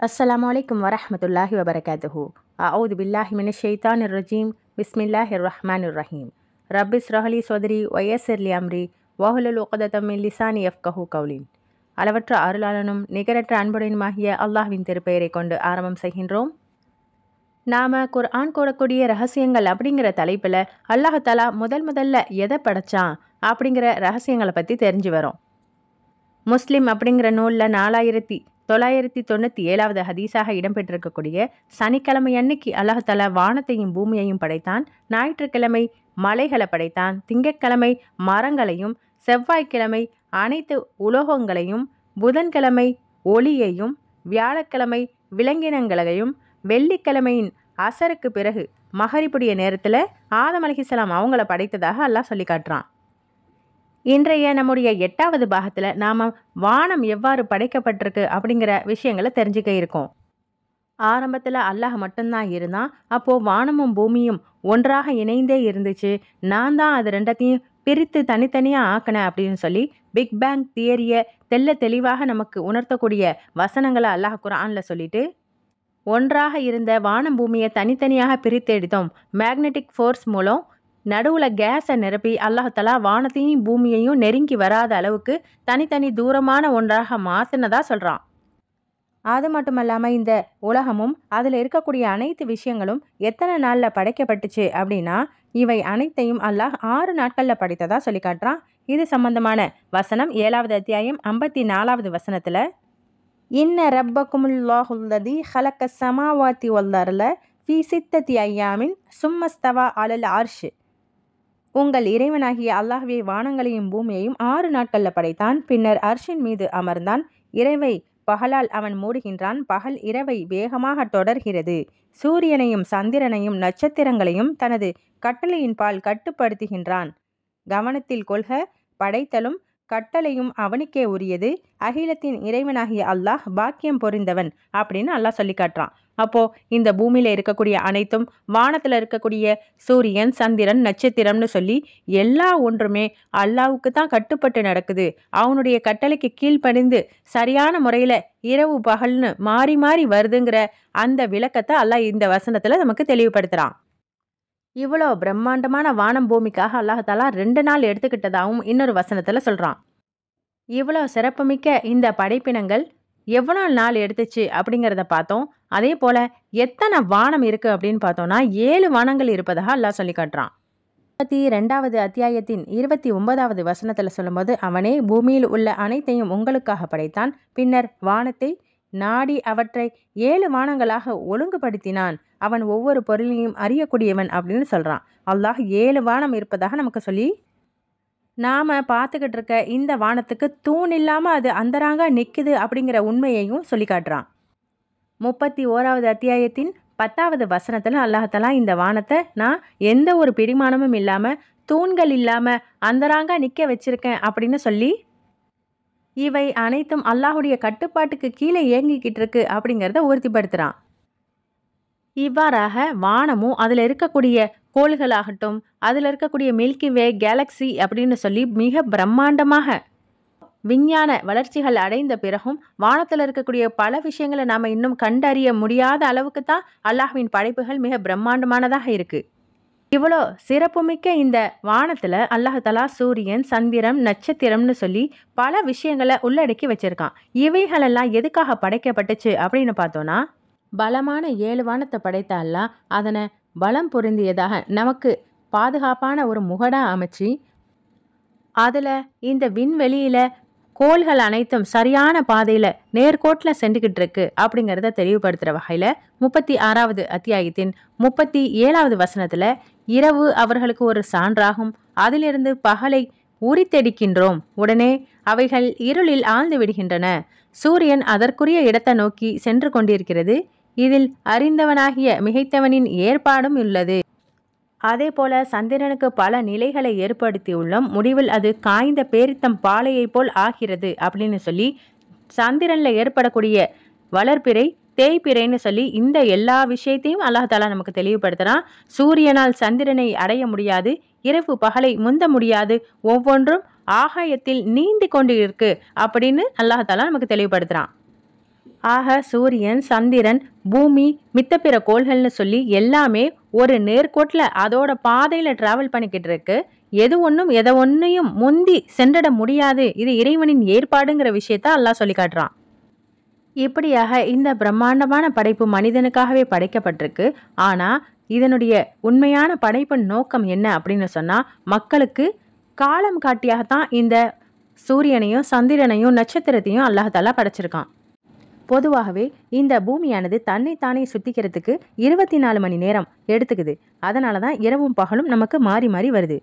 அஸ்ஸலாமு அலைக்கும் வரஹ்மத்துல்லாஹி வபரகாத்துஹு. அஊது பில்லாஹி மினஷ் ஷைத்தானிர் ரஜீம். பிஸ்மில்லாஹிர் ரஹ்மானிர் ரஹீம். ரப்பிஸ் ரஹ்லி சொதரி வயஸ்ஸிர்லி அம்ரி வஹ்லுல் உக்ததம் மின் லிசானி யஃப்கஹு கௌலி. அளவற்ற அருளாளனும் நிகரற்ற அன்புடையனுமாகிய அல்லாஹ்வின் திருப்பெயரை கொண்டு ஆரம்பம் செய்கின்றோம். நாம் குர்ஆன் கூறக்கூடிய ரகசியங்கள் அப்படிங்கிற தலைப்பில் அல்லாஹ் தஆலா முதல்ல எதை படைச்சான் அப்படிங்கிற ரகசியங்களை பற்றி தெரிஞ்சு வரோம். முஸ்லிம் அப்படிங்கிற நூலில் 4997வது ஹதீஸாக இடம்பெற்றிருக்கக்கூடிய சனிக்கிழமை அன்னைக்கு அல்லாஹ் தஆலா வானத்தையும் பூமியையும் படைத்தான். ஞாயிற்றுக்கிழமை மலைகளை படைத்தான். திங்கட்கிழமை மரங்களையும், செவ்வாய்க்கிழமை அனைத்து உலோகங்களையும், புதன்கிழமை ஒளியையும், வியாழக்கிழமை விலங்கினங்களையும், வெள்ளிக்கிழமையின் அசருக்கு பிறகு மகரிபுடைய நேரத்தில் ஆதம் அலைஹிஸ்ஸலாம் அவங்கள படைத்ததாக அல்லாஹ் சொல்லி காட்டுறான். இன்றைய நம்முடைய 8வது பாகத்தில் நாம் வானம் எவ்வாறு படைக்கப்பட்டிருக்கு அப்படிங்கிற விஷயங்களை தெரிஞ்சுக்க இருக்கோம். ஆரம்பத்தில் அல்லாஹ் மட்டும்தான் இருந்தான். அப்போது வானமும் பூமியும் ஒன்றாக இணைந்தே இருந்துச்சு. நான் தான் அது ரெண்டத்தையும் பிரித்து தனித்தனியாக ஆக்கினேன் அப்படின்னு சொல்லி பிக் பேங் தியரியை தெளிவாக நமக்கு உணர்த்தக்கூடிய வசனங்களை அல்லாஹ் குர்ஆனில் சொல்லிட்டு, ஒன்றாக இருந்த வானம் பூமியை தனித்தனியாக பிரித்து எடுத்தோம். மேக்னெட்டிக் ஃபோர்ஸ் மூலம் நடுவில் கேஸை நிரப்பி அல்லாஹ் தஆலா வானத்தையும் பூமியையும் நெருங்கி வராத அளவுக்கு தனித்தனி தூரமான ஒன்றாக மாற்றினதா சொல்கிறான். அது மட்டும் இல்லாமல் இந்த உலகமும் அதில் இருக்கக்கூடிய அனைத்து விஷயங்களும் எத்தனை நாளில் படைக்கப்பட்டுச்சு அப்படின்னா, இவை அனைத்தையும் அல்லாஹ் 6 நாட்களில் படைத்ததாக சொல்லி காட்டுறான். இது சம்பந்தமான வசனம் 7வது அத்தியாயம் 54வது வசனத்தில், இன்ன ரப்பக்குமுல்லாஹுல்லதி ஹலக்க சமாவாத்தி வல்லர்ல ஃபீ சித்தத்தி ஐயாமின் சும்மஸ்தவா அலல் அர்ஷ். உங்கள் இறைவனாகிய அல்லாஹ்வே வானங்களையும் பூமியையும் 6 நாட்களில் படைத்தான். பின்னர் அர்ஷின் மீது அமர்ந்தான். இரவை பகலால் அவன் மூடுகின்றான். பகல் இரவை வேகமாக தொடர்கிறது. சூரியனையும் சந்திரனையும் நட்சத்திரங்களையும் தனது கட்டளையின் பால் கட்டுப்படுத்துகின்றான். கவனத்தில் கொள்க, படைத்தலும் கட்டளையும் அவனுக்கே உரியது. அகிலத்தின் இறைவனாகிய அல்லாஹ் பாக்கியம் பொறிந்தவன் அப்படின்னு அல்லாஹ் சொல்லி காட்டுறான். அப்போது இந்த பூமியில் இருக்கக்கூடிய அனைத்தும், வானத்தில் இருக்கக்கூடிய சூரியன், சந்திரன், நட்சத்திரம்னு சொல்லி எல்லா ஒன்றுமே அல்லாஹ்வுக்கு தான் கட்டுப்பட்டு நடக்குது. அவனுடைய கட்டளைக்கு கீழ்ப்படிந்து சரியான முறையில் இரவு பகல்னு மாறி மாறி வருதுங்கிற அந்த விளக்கத்தை அல்லாஹ் இந்த வசனத்தில் நமக்கு தெளிவுபடுத்துகிறான். இவ்வளோ பிரம்மாண்டமான வானம் பூமிக்காக அல்லாஹ் தஆலா 2 நாள் எடுத்துக்கிட்டதாகவும் இன்னொரு வசனத்தில் சொல்கிறான். இவ்வளோ சிறப்புமிக்க இந்த படைப்பினங்கள் எவ்வளோ நாள் எடுத்துச்சு அப்படிங்கிறத பார்த்தோம். அதே போல் எத்தனை வானம் இருக்குது அப்படின்னு பார்த்தோன்னா 7 வானங்கள் இருப்பதாக அல்லாஹ் சொல்லி காட்டுறான். 32வது அத்தியாயத்தின் 29வது வசனத்தில் சொல்லும்போது, அவனே பூமியில் உள்ள அனைத்தையும் உங்களுக்காக படைத்தான். பின்னர் வானத்தை நாடி அவற்றை 7 வானங்களாக ஒழுங்குபடுத்தினான். அவன் ஒவ்வொரு பொருளையும் அறியக்கூடியவன் அப்படின்னு சொல்கிறான். அல்லாஹ் 7 வானம் இருப்பதாக நமக்கு சொல்லி, நாம் பார்த்துக்கிட்டு இருக்க இந்த வானத்துக்கு தூண் இல்லாமல் அது அந்தராங்க நிற்குது அப்படிங்கிற உண்மையையும் சொல்லி காட்டுறான். 31வது அத்தியாயத்தின் 10வது வசனத்தில் அல்லாஹ் தஆலா இந்த வானத்தை நான் எந்த ஒரு பிடிமானமும் இல்லாமல், தூண்கள் இல்லாமல் அந்தராங்க நிற்க வச்சிருக்கேன் அப்படின்னு சொல்லி, இவை அனைத்தும் அல்லாஹுடைய கட்டுப்பாட்டுக்கு கீழே இயங்கிக்கிட்டு இருக்கு அப்படிங்கிறத உறுதிப்படுத்துகிறான். இவ்வாறாக வானமும் அதில் இருக்கக்கூடிய கோள்களாகட்டும், அதில் இருக்கக்கூடிய மில்கி வே, கேலக்ஸி அப்படின்னு சொல்லி மிக பிரம்மாண்டமாக விஞ்ஞான வளர்ச்சிகள் அடைந்த பிறகும் வானத்தில் இருக்கக்கூடிய பல விஷயங்களை நாம் இன்னும் கண்டறிய முடியாத அளவுக்கு தான் அல்லாஹ்வின் படைப்புகள் மிக பிரம்மாண்டமானதாக இருக்குது. இவ்வளோ சிறப்புமிக்க இந்த வானத்தில் அல்லாஹ் தஆலா சூரியன், சந்திரன், நட்சத்திரம்னு சொல்லி பல விஷயங்களை உள்ளடக்கி வச்சுருக்கான். இவைகளெல்லாம் எதுக்காக படைக்கப்பட்டுச்சு அப்படின்னு பார்த்தோன்னா, பலமான 7 வானத்தை படைத்த அல்லாஹ் அதனை பலம் பொருந்தியதாக நமக்கு பாதுகாப்பான ஒரு முகடாக அமைச்சு, அதில் இந்த விண்வெளியில் கோள்கள் அனைத்தும் சரியான பாதையில் நேர்கோட்டில் சென்றுக்கிட்டு இருக்கு அப்படிங்கிறத தெளிவுபடுத்துகிற வகையில் 36வது அத்தியாயத்தின் 37வது வசனத்தில், இரவு அவர்களுக்கு ஒரு சான்றாகும், அதிலிருந்து பகலை உரித்தெடுக்கின்றோம், உடனே அவைகள் இருளில் ஆழ்ந்து விடுகின்றன. சூரியன் அதற்குரிய இடத்தை நோக்கி சென்று கொண்டிருக்கிறது. இதில் அறிந்தவனாகிய மிகைத்தவனின் ஏற்பாடும் உள்ளது. அதே போல சந்திரனுக்கு பல நிலைகளை ஏற்படுத்தியுள்ளோம். முடிவில் அது காய்ந்த பேரித்தம் பாலையை போல் ஆகிறது அப்படின்னு சொல்லி, சந்திரனில் ஏற்படக்கூடிய வளர்ப்பிறை, தேய்பிறைன்னு சொல்லி இந்த எல்லா விஷயத்தையும் அல்லாஹ் தஆலா நமக்கு தெளிவுபடுத்துகிறான். சூரியனால் சந்திரனை அடைய முடியாது, இரவு பகலை முந்த முடியாது, ஒவ்வொன்றும் ஆகாயத்தில் நீந்தி கொண்டு இருக்கு அப்படின்னு அல்லாஹ் தஆலா நமக்கு தெளிவுபடுத்துகிறான். ஆக சூரியன், சந்திரன், பூமி, மித்த பிற கோள்கள்னு சொல்லி எல்லாமே ஒரு நேர்கோட்டில் அதோட பாதையில் டிராவல் பண்ணிக்கிட்டு இருக்கு. எது ஒன்றும் எதை ஒன்றையும் முந்தி சென்றிட முடியாது, இது இறைவனின் ஏற்பாடுங்கிற விஷயத்த அல்லாஹ் சொல்லி காட்டுறான். இப்படியாக இந்த பிரம்மாண்டமான படைப்பு மனிதனுக்காகவே படைக்கப்பட்டிருக்கு. ஆனால் இதனுடைய உண்மையான படைப்பின் நோக்கம் என்ன அப்படின்னு சொன்னால், மக்களுக்கு காலம் காட்டியாகத்தான் இந்த சூரியனையும் சந்திரனையும் நட்சத்திரத்தையும் அல்லாஹ் படைச்சிருக்கான். பொதுவாகவே இந்த பூமியானது தன்னைத்தானே சுத்திக்கிறதுக்கு 24 மணி நேரம் எடுத்துக்குது. அதனால தான் இரவும் பகலும் நமக்கு மாறி மாறி வருது.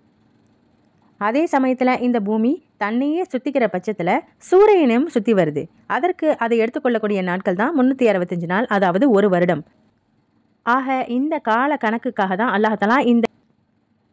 அதே சமயத்தில் இந்த பூமி தன்னையே சுத்திக்கிற பட்சத்தில் சூரியனையும் சுற்றி வருது. அதற்கு அதை எடுத்துக்கொள்ளக்கூடிய நாட்கள் தான் 365 நாள், அதாவது ஒரு வருடம். ஆக இந்த கால கணக்குக்காக தான் அல்லாஹ் இந்த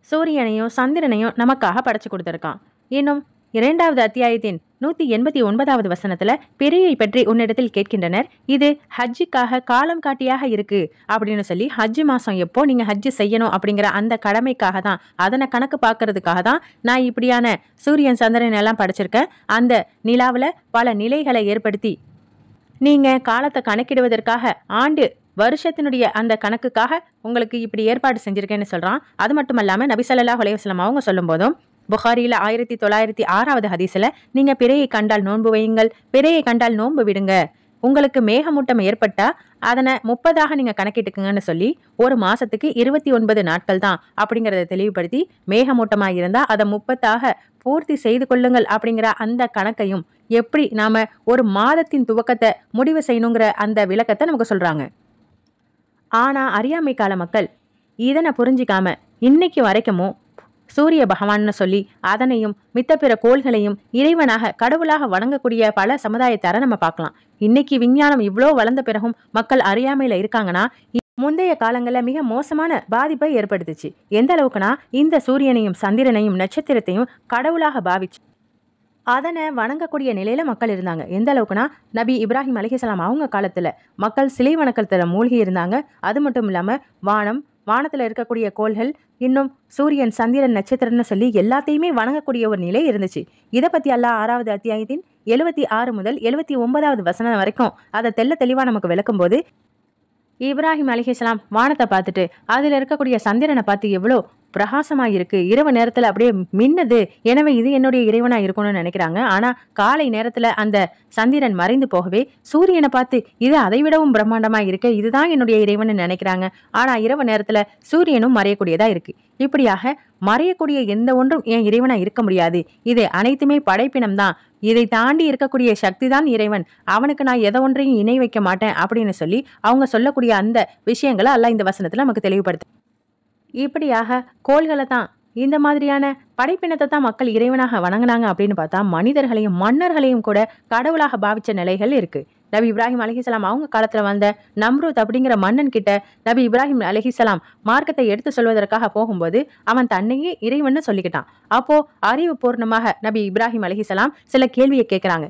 சூரியனையும் சந்திரனையும் நமக்காக படைச்சு கொடுத்துருக்கான். இன்னும் 2வது அத்தியாயத்தின் 189வது வசனத்துல பிறையை பற்றி உன்னிடத்தில் கேட்கின்றனர், இது ஹஜ்ஜுக்காக காலம் காட்டியாக இருக்கு அப்படின்னு சொல்லி, ஹஜ்ஜு மாசம் எப்போ நீங்க ஹஜ்ஜு செய்யணும் அப்படிங்கிற அந்த கடமைக்காக தான், அதனை கணக்கு பார்க்கறதுக்காக தான் நான் இப்படியான சூரியன் சந்திரன் எல்லாம் படைச்சிருக்கேன். அந்த நிலாவில் பல நிலைகளை ஏற்படுத்தி நீங்க காலத்தை கணக்கிடுவதற்காக ஆண்டு வருஷத்தினுடைய அந்த கணக்குக்காக உங்களுக்கு இப்படி ஏற்பாடு செஞ்சிருக்கேன்னு சொல்றான். அது மட்டும் இல்லாம நபி ஸல்லல்லாஹு அலைஹி வஸல்லம் அவங்க சொல்லும் போதும் புகாரியில் 1906வது ஹதீஸில் நீங்கள் பிறையை கண்டால் நோன்பு வையுங்கள், பிறையை கண்டால் நோன்பு விடுங்க, உங்களுக்கு மேகமூட்டம் ஏற்பட்டா அதனை 30ஆக நீங்கள் கணக்கிட்டுக்குங்கன்னு சொல்லி, ஒரு மாசத்துக்கு 29 நாட்கள் தான் அப்படிங்கிறத தெளிவுபடுத்தி, மேகமூட்டமாக இருந்தால் அதை 30ஆக பூர்த்தி செய்து கொள்ளுங்கள் அப்படிங்கிற அந்த கணக்கையும், எப்படி நாம ஒரு மாதத்தின் துவக்கத்தை முடிவு செய்யணுங்கிற அந்த விளக்கத்தை நமக்கு சொல்றாங்க. ஆனா அறியாமை கால மக்கள் இதனை புரிஞ்சிக்காம இன்னைக்கு வரைக்குமோ சூரிய பகவான்னு சொல்லி அதனையும் மித்த பிற கோள்களையும் இறைவனாக கடவுளாக வணங்கக்கூடிய பல சமுதாயத்தாரை நம்ம பார்க்கலாம். இன்னைக்கு விஞ்ஞானம் இவ்வளோ வளர்ந்த பிறகும் மக்கள் அறியாமையில இருக்காங்கன்னா, முந்தைய காலங்களில் மிக மோசமான பாதிப்பை ஏற்படுத்துச்சு. எந்த அளவுக்குனா, இந்த சூரியனையும் சந்திரனையும் நட்சத்திரத்தையும் கடவுளாக பாவிச்சு அதனை வணங்கக்கூடிய நிலையில மக்கள் இருந்தாங்க. எந்த அளவுக்குனா, நபி இப்ராஹிம் அலைஹிஸ்ஸலாம் அவங்க காலத்துல மக்கள் சிலை வணக்கத்துல மூழ்கி இருந்தாங்க. அது மட்டும் இல்லாம வானத்துல இருக்கக்கூடிய கோள்கள், இன்னும் சூரியன் சந்திரன் நட்சத்திரம்னு சொல்லி எல்லாத்தையுமே வணங்கக்கூடிய ஒரு நிலை இருந்துச்சு. இதை பத்தி அல்லாஹ் 6வது அத்தியாயத்தின் 76 முதல் 79வது வசனம் வரைக்கும் அதை தெளிவா நமக்கு விளக்கும் போது, இப்ராஹிம் அலைஹிஸ்ஸலாம் வானத்தை பார்த்துட்டு அதில் இருக்கக்கூடிய சந்திரனை பார்த்து எவ்வளோ பிரகாசமா இருக்கு, இரவு நேரத்துல அப்படியே மின்னுது, எனவே இது என்னுடைய இறைவனா இருக்கணும்னு நினைக்கிறாங்க. ஆனா காலை நேரத்துல அந்த சந்திரன் மறைந்து போகவே சூரியனை பார்த்து இது அதை விடவும் பிரம்மாண்டமா இருக்கு, இதுதான் என்னுடைய இறைவன் நினைக்கிறாங்க. ஆனா இரவு நேரத்துல சூரியனும் மறையக்கூடியதா இருக்கு. இப்படியாக மறையக்கூடிய எந்த ஒன்றும் என் இறைவனா இருக்க முடியாது, இது அனைத்துமே படைப்பினம் தான், இதை தாண்டி இருக்கக்கூடிய சக்தி தான் இறைவன், அவனுக்கு நான் எதை ஒன்றையும் இணை வைக்க மாட்டேன் அப்படின்னு சொல்லி அவங்க சொல்லக்கூடிய அந்த விஷயங்களை அல்லாஹ் இந்த வசனத்துல நமக்கு தெளிவுபடுத்து. இப்படியாக கோள்களை தான், இந்த மாதிரியான படைப்பினத்தை தான் மக்கள் இறைவனாக வணங்கினாங்க அப்படின்னு பார்த்தா, மனிதர்களையும் மன்னர்களையும் கூட கடவுளாக பாவிச்ச நிலைகள் இருக்கு. நபி இப்ராஹிம் அலைஹிஸ்ஸலாம் அவங்க காலத்துல வந்த நம்ரூத் அப்படிங்கிற மன்னன் கிட்ட நபி இப்ராஹிம் அலைஹிஸ்ஸலாம் மார்க்கத்தை எடுத்து சொல்வதற்காக போகும்போது அவன் தன்னையே இறைவன்னு சொல்லிக்கிட்டான். அப்போ அறிவு பூர்ணமாக நபி இப்ராஹிம் அலைஹிஸ்ஸலாம் சில கேள்வியை கேட்கிறாங்க.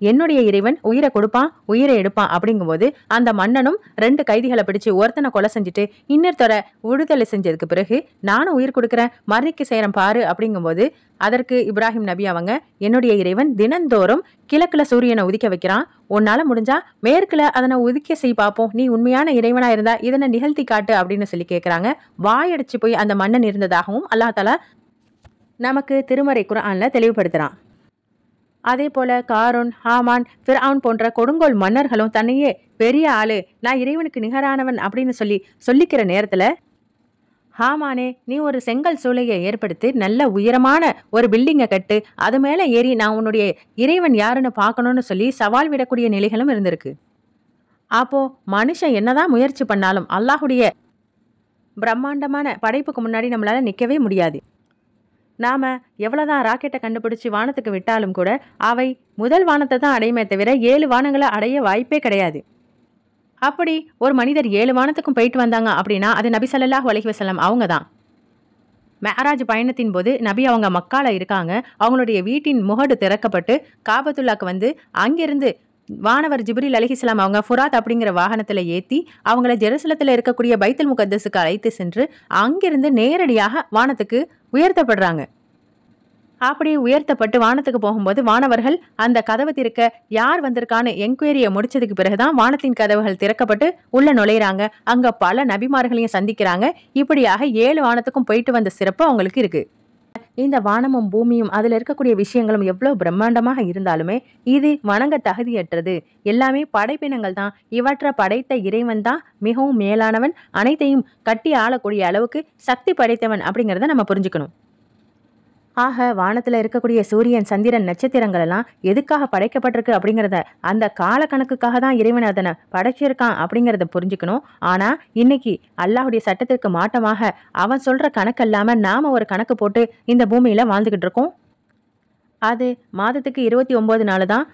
என்னுடைய இறைவன் உயிரை கொடுப்பான் உயிரை எடுப்பான் அப்படிங்கும்போது, அந்த மன்னனும் 2 கைதிகளை பிடிச்சு ஒருத்தனை கொலை செஞ்சுட்டு இன்னொருத்தரை விடுதலை செஞ்சதுக்கு பிறகு, நானும் உயிர் கொடுக்குறேன் மரணிக்கு செய்யறேன் பாரு அப்படிங்கும்போது, அதற்கு இப்ராஹிம் நபி அவங்க, என்னுடைய இறைவன் தினந்தோறும் கிழக்குல சூரியனை உதிக்க வைக்கிறான், உன்னால முடிஞ்சா மேற்குல அதனை உதிக்க செய் பார்ப்போம், நீ உண்மையான இறைவனா இருந்தா இதனை நிகழ்த்தி காட்டு அப்படின்னு சொல்லி கேட்கிறாங்க. வாயடிச்சு போய் அந்த மன்னன் இருந்ததாகவும் அல்லாஹ் தஆலா நமக்கு திருமறை குர்ஆன்ல தெளிவுபடுத்துறான். அதே போல காரூன், ஹாமான், ஃபிர்அவுன் போன்ற கொடுங்கோல் மன்னர்களும் தன்னையே பெரிய ஆளு, நான் இறைவனுக்கு நிகரானவன் அப்படின்னு சொல்லிக்கிற நேரத்துல, ஹாமானே நீ ஒரு செங்கல் சூளையை ஏற்படுத்தி நல்ல உயரமான ஒரு பில்டிங்கை கட்டு, அது மேல ஏறி நான் உன்னுடைய இறைவன் யாருன்னு பார்க்கணும்னு சொல்லி சவால் விடக்கூடிய நிலைகளும் இருந்திருக்கு. அப்போ மனுஷன் என்னதான் முயற்சி பண்ணாலும் அல்லாஹுடைய பிரம்மாண்டமான படைப்புக்கு முன்னாடி நம்மளால நிற்கவே முடியாது. நாம எவ்வளவுதான் ராக்கெட்டை கண்டுபிடிச்சு வானத்துக்கு விட்டாலும் கூட அவை முதல் வானத்தை தான் அடையுமே தவிர 7 வானங்களை அடைய வாய்ப்பே கிடையாது. அப்படி ஒரு மனிதர் 7 வானத்துக்கும் போயிட்டு வந்தாங்க அப்படின்னா அது நபி ஸல்லல்லாஹு அலைஹி வஸல்லம் அவங்க தான். மெஹராஜ் பயணத்தின் போது நபி அவங்க மக்கால இருக்காங்க. அவங்களுடைய வீட்டின் முகடு திறக்கப்பட்டு காபத்துல்லாக்கு வந்து அங்கிருந்து வானவர் ஜிப்ரீல் அலைஹிஸ்ஸலாம் அவங்க ஃபுராத் அப்படிங்கிற வாகனத்துல ஏத்தி அவங்கள ஜெருசலத்துல இருக்கக்கூடிய பைத்துல் முகத்தஸுக்கு அழைத்து சென்று அங்கிருந்து நேரடியாக வானத்துக்கு உயர்த்தப்படுறாங்க. அப்படி உயர்த்தப்பட்டு வானத்துக்கு போகும்போது வானவர்கள் அந்த கதவை திறக்க யார் வந்திருக்கான்னு என்கொயரியை முடிச்சதுக்கு பிறகுதான் வானத்தின் கதவுகள் திறக்கப்பட்டு உள்ள நுழையிறாங்க. அங்க பல நபிமார்களையும் சந்திக்கிறாங்க. இப்படியாக 7 வானத்துக்கும் போயிட்டு வந்த சிறப்பு அவங்களுக்கு இருக்கு. இந்த வானமும் பூமியும் அதுல இருக்கக்கூடிய விஷயங்களும் எவ்வளவு பிரம்மாண்டமாக இருந்தாலுமே இது வணங்க தகுதியற்றது. எல்லாமே படைப்பினங்கள் தான். இவற்றை படைத்த இறைவன் தான் மிகவும் மேலானவன், அனைத்தையும் கட்டி ஆளக்கூடிய அளவுக்கு சக்தி படைத்தவன் அப்படிங்கிறத நம்ம புரிஞ்சுக்கணும். ஆக வானத்துல இருக்கக்கூடிய சூரியன், சந்திரன், நட்சத்திரங்கள் எல்லாம் எதுக்காக படைக்கப்பட்டிருக்கு அப்படிங்கிறத அந்த கால கணக்குக்காக தான் இறைவன் அதனை படைச்சிருக்கான் அப்படிங்கிறத புரிஞ்சுக்கணும். ஆனா இன்னைக்கு அல்லாஹ்வுடைய சட்டத்திற்கு மாற்றமாக அவன் சொல்ற கணக்கு இல்லாம நாம ஒரு கணக்கு போட்டு இந்த பூமியில வாழ்ந்துகிட்டு இருக்கோம். அது மாதத்துக்கு 29 நாள் தான்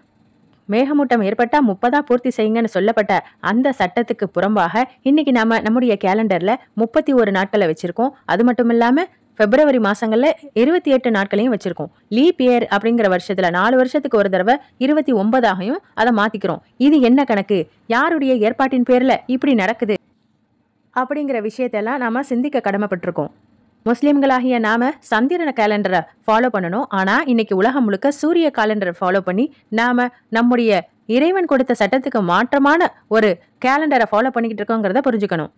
மேகமூட்டம் ஏற்பட்டா 30 பூர்த்தி செய்யுங்கன்னு சொல்லப்பட்ட அந்த சட்டத்துக்கு புறம்பாக இன்னைக்கு நாம நம்முடைய கேலண்டர்ல 31 நாட்களை வச்சிருக்கோம். அது மட்டும் இல்லாம பிப்ரவரி மாசங்கள்ல 28 நாட்களையும் வச்சிருக்கோம். லீப் இயர் அப்படிங்கிற வருஷத்துல 4 வருஷத்துக்கு ஒரு தடவை 29ஆகவும் அதை மாத்திக்கிறோம். இது என்ன கணக்கு? யாருடைய ஏற்பாட்டின் பேர்ல இப்படி நடக்குது அப்படிங்கிற விஷயத்தெல்லாம் நாம சிந்திக்க கடமைப்பட்டிருக்கோம். முஸ்லிம்களாகிய நாம சந்திரன கேலண்டரை ஃபாலோ பண்ணணும். ஆனா இன்னைக்கு உலகம் முழுக்க சூரிய கேலண்டரை ஃபாலோ பண்ணி நாம நம்முடைய இறைவன் கொடுத்த சட்டத்துக்கு மாற்றமான ஒரு கேலண்டரை ஃபாலோ பண்ணிக்கிட்டு இருக்கோங்கிறத புரிஞ்சுக்கணும்.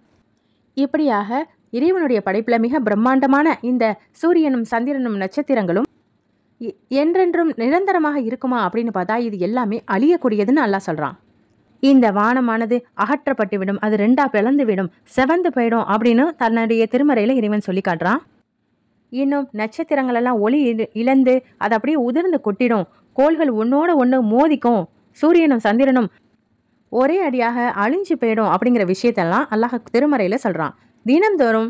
இப்படியாக இறைவனுடைய படைப்புல மிக பிரம்மாண்டமான இந்த சூரியனும் சந்திரனும் நட்சத்திரங்களும் என்றென்றும் நிரந்தரமாக இருக்குமா அப்படின்னு பார்த்தா இது எல்லாமே அழியக்கூடியதுன்னு அல்லாஹ் சொல்றான். இந்த வானமானது அகற்றப்பட்டுவிடும், அது 2ஆ பிளந்து விடும், செவந்து போயிடும் அப்படின்னு தன்னுடைய திருமறையில இறைவன் சொல்லி காட்டுறான். இன்னும் நட்சத்திரங்கள் எல்லாம் ஒளி இழந்து அது அப்படியே உதிர்ந்து கொட்டிடும், கோள்கள் ஒன்னோட ஒன்று மோதிக்கும், சூரியனும் சந்திரனும் ஒரே அடியாக அழிஞ்சு போயிடும் அப்படிங்கிற விஷயத்தெல்லாம் அல்லாஹ் திருமறையில சொல்றான். தினந்தோறும்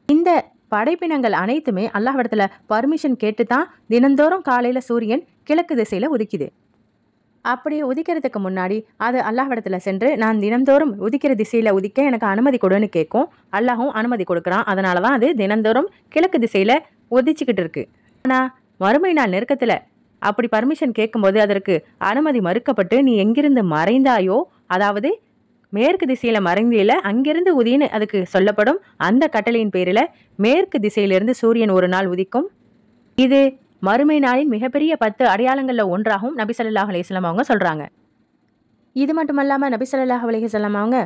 இந்த படைப்பினங்கள் அனைத்துமே அல்லாஹ்விடத்துல பர்மிஷன் கேட்டு தான் தினந்தோறும் காலையில சூரியன் கிழக்கு திசையில உதிக்குது. அப்படி உதிக்கிறதுக்கு முன்னாடி அது அல்லாஹ்விடத்துல சென்று நான் தினந்தோறும் உதிக்கிற திசையில உதிக்க எனக்கு அனுமதி கொடுன்னு கேட்கும். அல்லாஹும் அனுமதி கொடுக்குறான். அதனாலதான் அது தினந்தோறும் கிழக்கு திசையில உதிச்சுக்கிட்டு இருக்கு. ஆனா மறுமை நாள் நெருக்கத்துல அப்படி பர்மிஷன் கேட்கும்போது அதற்கு அனுமதி மறுக்கப்பட்டு நீ எங்கிருந்து மறைந்தாயோ, அதாவது மேற்கு திசையில மறைந்தியில அங்கிருந்து உதின்னு அதுக்கு சொல்லப்படும். அந்த கட்டளையின் பேரில் மேற்கு திசையிலிருந்து சூரியன் ஒரு நாள் உதிக்கும். இது மறுமை நாளின் மிகப்பெரிய 10 அடையாளங்கள்ல ஒன்றாகவும் நபி ஸல்லல்லாஹு அலைஹி வஸல்லம் அவங்க சொல்றாங்க. இது மட்டுமல்லாம நபி ஸல்லல்லாஹு அலைஹி வஸல்லம் அவங்க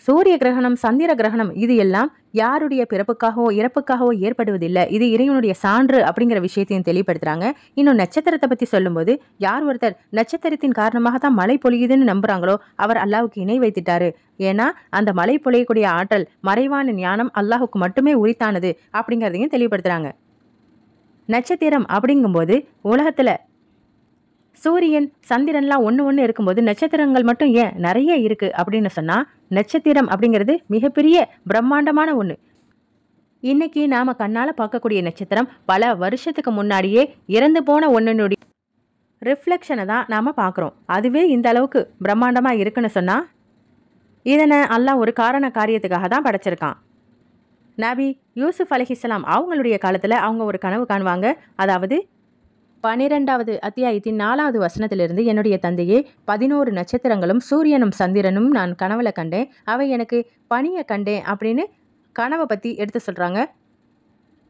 சூரிய கிரகணம், சந்திர கிரகணம் இது எல்லாம் யாருடைய பிறப்புக்காகவோ இறப்புக்காகவோ ஏற்படுவதில்லை, இது இறைவனுடைய சான்று அப்படிங்கிற விஷயத்தையும் தெளிவுபடுத்துறாங்க. இன்னும் நட்சத்திரத்தை பத்தி சொல்லும்போது யார் ஒருத்தர் நட்சத்திரத்தின் காரணமாக தான் மழை பொழியுதுன்னு நம்புறாங்களோ அவர் அல்லாஹ்வுக்கு இணை வைத்துட்டாரு. ஏன்னா அந்த மழை பொழியக்கூடிய ஆற்றல், மறைவான ஞானம் அல்லாஹ்வுக்கு மட்டுமே உரித்தானது அப்படிங்கிறதையும் தெளிவுபடுத்துறாங்க. நட்சத்திரம் அப்படிங்கும்போது உலகத்துல சூரியன் சந்திரன்லாம் ஒன்று இருக்கும்போது நட்சத்திரங்கள் மட்டும் ஏன் நிறைய இருக்கு அப்படின்னு சொன்னா நட்சத்திரம் அப்படிங்கிறது மிகப்பெரிய பிரம்மாண்டமான ஒன்று. இன்னைக்கு நாம கண்ணால பார்க்கக்கூடிய நட்சத்திரம் பல வருஷத்துக்கு முன்னாடியே இறந்து போன ஒன்னுடைய ரிஃப்ளெக்ஷனை தான் நாம பார்க்குறோம். அதுவே இந்த அளவுக்கு பிரம்மாண்டமா இருக்குன்னு சொன்னா இதனை அல்லாஹ் ஒரு காரண காரியத்துக்காக தான் படைச்சிருக்கான். நபி யூசுப் அலைஹிஸ்ஸலாம் அவங்களுடைய காலத்துல அவங்க ஒரு கனவு காணுவாங்க. அதாவது 12வது அத்தியாயத்தின் 4வது வசனத்திலிருந்து என்னுடைய தந்தையே 11 நட்சத்திரங்களும் சூரியனும் சந்திரனும் நான் கனவுல கண்டேன், அவை எனக்கு பணிய கண்டேன் அப்படின்னு கனவை பத்தி எடுத்து சொல்றாங்க.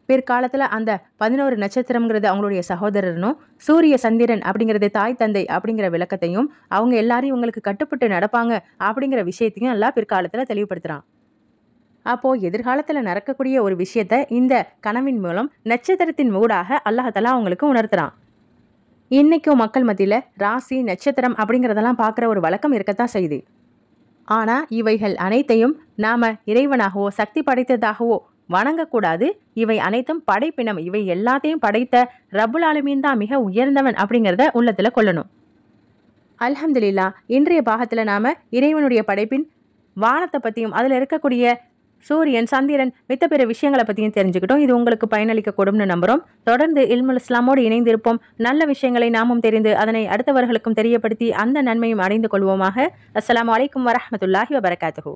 பிற்காலத்துல அந்த 11 நட்சத்திரம்ங்கிறது அவங்களுடைய சகோதரனும், சூரிய சந்திரன் அப்படிங்கிறது தாய் தந்தை அப்படிங்கிற விளக்கத்தையும், அவங்க எல்லாரும் இவங்களுக்கு கட்டுப்பட்டு நடப்பாங்க அப்படிங்கிற விஷயத்தையும் எல்லாம் பிற்காலத்துல தெளிவுபடுத்துறான். அப்போ எதிர்காலத்துல நடக்கக்கூடிய ஒரு விஷயத்த இந்த கனவின் மூலம் நட்சத்திரத்தின் ஊடாக அல்லாஹ் தஆலா அவங்களுக்கு உணர்த்துறான். இன்னைக்கும் மக்கள் மத்தியில ராசி நட்சத்திரம் அப்படிங்கிறதெல்லாம் பார்க்குற ஒரு வழக்கம் இருக்கத்தான் செய்யுது. ஆனா இவைகள் அனைத்தையும் நாம இறைவனாகவோ சக்தி படைத்ததாகவோ வணங்கக்கூடாது. இவை அனைத்தும் படைப்பினம். இவை எல்லாத்தையும் படைத்த ரப்புல் ஆலமீன் தான் மிக உயர்ந்தவன் அப்படிங்கிறத உள்ளத்துல கொள்ளணும். அல்ஹம்துலில்லாஹ், இன்றைய பாகத்துல நாம இறைவனுடைய படைப்பின் வானத்தை பத்தியும் அதுல இருக்கக்கூடிய சூரியன் சந்திரன் மித்த பிற விஷயங்களை பற்றியும் தெரிஞ்சுக்கிட்டோம். இது உங்களுக்கு பயனளிக்கக்கூடும்னு நம்புகிறோம். தொடர்ந்து இல்முல் இஸ்லாமோடு இணைந்திருப்போம். நல்ல விஷயங்களை நாமும் தெரிந்து அதனை அடுத்தவர்களுக்கும் தெரியப்படுத்தி அந்த நன்மையும் அடைந்து கொள்வோமாக. அஸ்ஸலாமு அலைக்கும் வரஹ்மத்துல்லாஹி வபரகாத்துஹு.